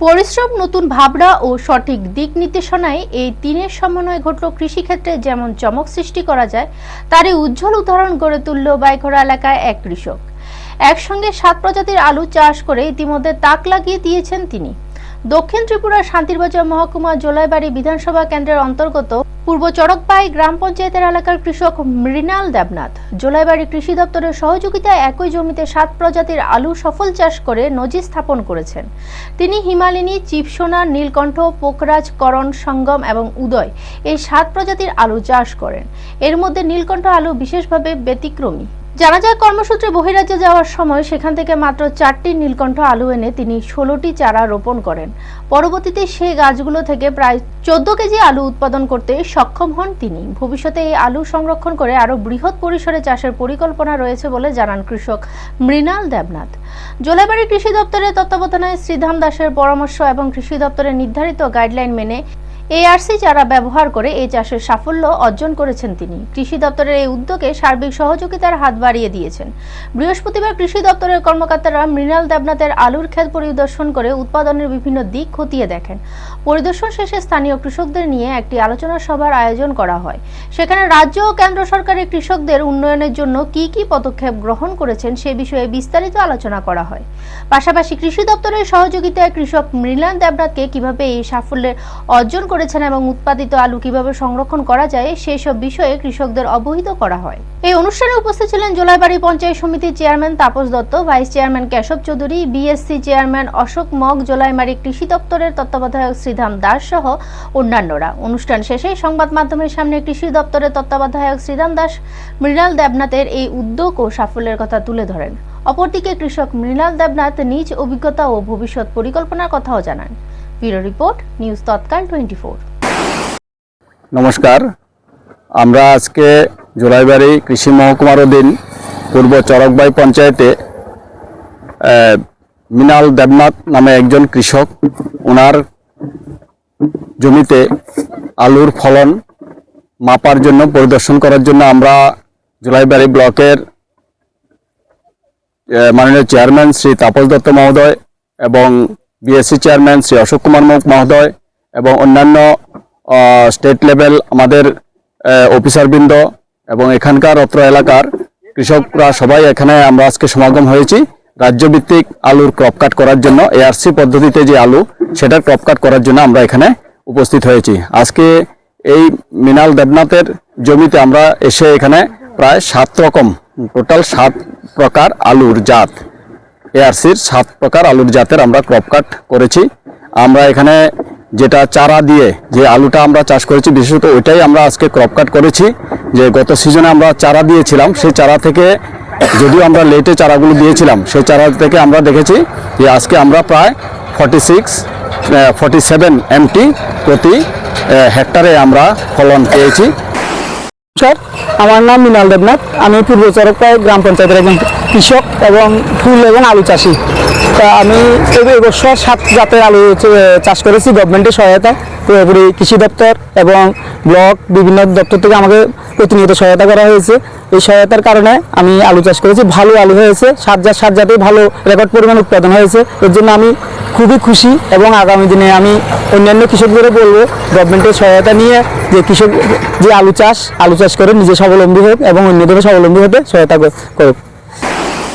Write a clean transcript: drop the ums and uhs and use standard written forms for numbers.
পরিশ্রম, নতুন ভাবনা ও সঠিক দিক নির্দেশনায় এই তিনের সমন্বয় ঘটল কৃষিক্ষেত্রে যেমন চমক সৃষ্টি করা যায় তারই উজ্জ্বল উদাহরণ গড়ে তুলল বাইখরা এলাকায় এক কৃষক। একসঙ্গে 7 প্রজাতির আলু চাষ করে ইতিমধ্যে তাক লাগিয়ে দিয়েছেন তিনি। দক্ষিণ ত্রিপুরার শান্তিরবাজার মহকুমা জোলাইবাড়ি বিধানসভা কেন্দ্রের অন্তর্গত পূর্ব চরকবাই গ্রাম পঞ্চায়েতের এলাকার কৃষক মৃণাল দেবনাথ জোলাইবাড়ি কৃষি দপ্তরের সহযোগিতায় একই জমিতে 7 প্রজাতির আলু সফল চাষ করে নজির স্থাপন করেছেন। তিনি হিমালিনী, চিপসোনা, নীলকণ্ঠ, পোকরাজ, করণ, সঙ্গম এবং উদয় এই 7 প্রজাতির আলু চাষ করেন। এর মধ্যে নীলকণ্ঠ আলু বিশেষভাবে ব্যতিক্রমী। জানা যায়, কর্মসূত্রে বহিরাজ্যে যাওয়ার সময় সেখান থেকে মাত্র 4টি নীলকণ্ঠ আলু এনে তিনি 16টি চারা রোপণ করেন। পরবর্তীতে সেই গাছগুলো থেকে প্রায় 14 কেজি আলু উৎপাদন করতে সক্ষম হন তিনি। ভবিষ্যতে এই আলু সংরক্ষণ করে আরো বৃহৎ পরিসরে চাষের পরিকল্পনা রয়েছে বলে জানান কৃষক মৃণাল দেবনাথ। জোলাইবাড়ি কৃষি দপ্তরের তত্ত্বাবধানে শ্রীধাম দাসের পরামর্শ এবং কৃষি দপ্তরের নির্ধারিত গাইডলাইন মেনে এআরসি চারা ব্যবহার করে এই চাষের সাফল্য অর্জন করেছেন তিনি। কৃষি দপ্তরের এই উদ্যোগে সার্বিক সহযোগিতার হাত বাড়িয়ে দিয়েছেন। বৃহস্পতিবার কৃষি দপ্তরের কর্মকর্তারা মৃণাল দেবনাথের আলুর ক্ষেত পরিদর্শন করে উৎপাদনের বিভিন্ন দিক খতিয়ে দেখেন। পরিদর্শন শেষে স্থানীয় কৃষকদের নিয়ে একটি আলোচনা সভার আয়োজন করা হয়। সেখানে রাজ্য ও কেন্দ্র সরকারের কৃষকদের উন্নয়নের জন্য কি কি পদক্ষেপ গ্রহণ করেছেন সে বিষয়ে বিস্তারিত আলোচনা করা হয়। পাশাপাশি কৃষি দপ্তরের সহযোগিতায় কৃষক মৃণাল দেবনাথকে কিভাবে এই সাফল্যের অর্জন করেছেন এবং উৎপাদিত আলু কিভাবে সংরক্ষণ করা যায় সেই সব বিষয়ে কৃষকদের অবহিত করা হয়। এই অনুষ্ঠানে উপস্থিত ছিলেন জোলাইবাড়ি পঞ্চায়েত সমিতির chairman Tapas Dutta, vice chairman Keshab Chowdhury, BSC chairman Ashok Mog, Jolaibari কৃষি দপ্তরের তত্ত্বাবধায়ক শ্রীধাম দাস সহ অন্যান্যরা। অনুষ্ঠান শেষে সংবাদ মাধ্যমের সামনে কৃষি দপ্তরের তত্ত্বাবধায়ক শ্রীধাম দাস মৃণাল দেবনাথের এই উদ্যোগ ও সাফল্যের কথা তুলে ধরেন। অপরদিকে কৃষক মৃণাল দেবনাথ নিজ অভিজ্ঞতা ও ভবিষ্যৎ পরিকল্পনার কথাও জানান। ব্যুরো রিপোর্ট, নিউজ তৎকাল 24। নমস্কার, আমরা আজকে জোলাইবাড়ি কৃষি মহকুমার অধীন পূর্ব চরকবাই পঞ্চায়েতে মৃণাল দেবনাথ নামে একজন কৃষক, ওনার জমিতে আলুর ফলন মাপার জন্য পরিদর্শন করার জন্য আমরা জোলাইবাড়ি ব্লকের মাননীয় চেয়ারম্যান শ্রী তাপস দত্ত মহোদয় এবং বিএসসি চেয়ারম্যান শ্রী অশোক কুমার মহোদয় এবং অন্যান্য স্টেট লেভেল আমাদের অফিসারবৃন্দ এবং এখানকার অত্র এলাকার কৃষকরা সবাই এখানে আমরা আজকে সমাগম হয়েছি রাজ্যভিত্তিক আলুর ক্রপ কাট করার জন্য। এআরসি পদ্ধতিতে যে আলু সেটার ক্রপ কাট করার জন্য আমরা এখানে উপস্থিত হয়েছি। আজকে এই মৃণাল দেবনাথের জমিতে আমরা এসে এখানে প্রায় 7 রকম, টোটাল 7 প্রকার আলুর জাত, এআরসির 7 প্রকার আলুর জাতের আমরা ক্রপ কাট করেছি। আমরা এখানে যেটা চারা দিয়ে যে আলুটা আমরা চাষ করেছি, বিশেষত ওইটাই আমরা আজকে ক্রপ কাট করেছি। যে গত সিজনে আমরা চারা দিয়েছিলাম, সেই চারা থেকে যদিও আমরা লেটে চারাগুলো দিয়েছিলাম, সেই চারা থেকে আমরা দেখেছি যে আজকে আমরা প্রায় 47 MT প্রতি হেক্টরে আমরা ফলন পেয়েছি। স্যার, আমার নাম মৃণাল দেবনাথ। আমি পূর্ব চরকবাই গ্রাম পঞ্চায়েতের একজন কৃষক এবং ফুল এবং আলু চাষি। তা আমি এবছর 7 জাতের আলু চাষ করেছি গভর্নমেন্টের সহায়তায়। পুরোপুরি কৃষি দপ্তর এবং ব্লক বিভিন্ন দপ্তর থেকে আমাকে প্রতিনিয়ত সহায়তা করা হয়েছে। এই সহায়তার কারণে আমি আলু চাষ করেছি, ভালো আলু হয়েছে, 7 জাতেই ভালো রেকর্ড পরিমাণ উৎপাদন হয়েছে। এর জন্য আমি খুবই খুশি এবং আগামী দিনে আমি অন্যান্য কৃষকদেরও বলবো গভর্নমেন্টের সহায়তা নিয়ে যে কৃষক যে আলু চাষ করে নিজে স্বাবলম্বী হোক এবং অন্যদেরও স্বাবলম্বী হতে সহায়তা করুক।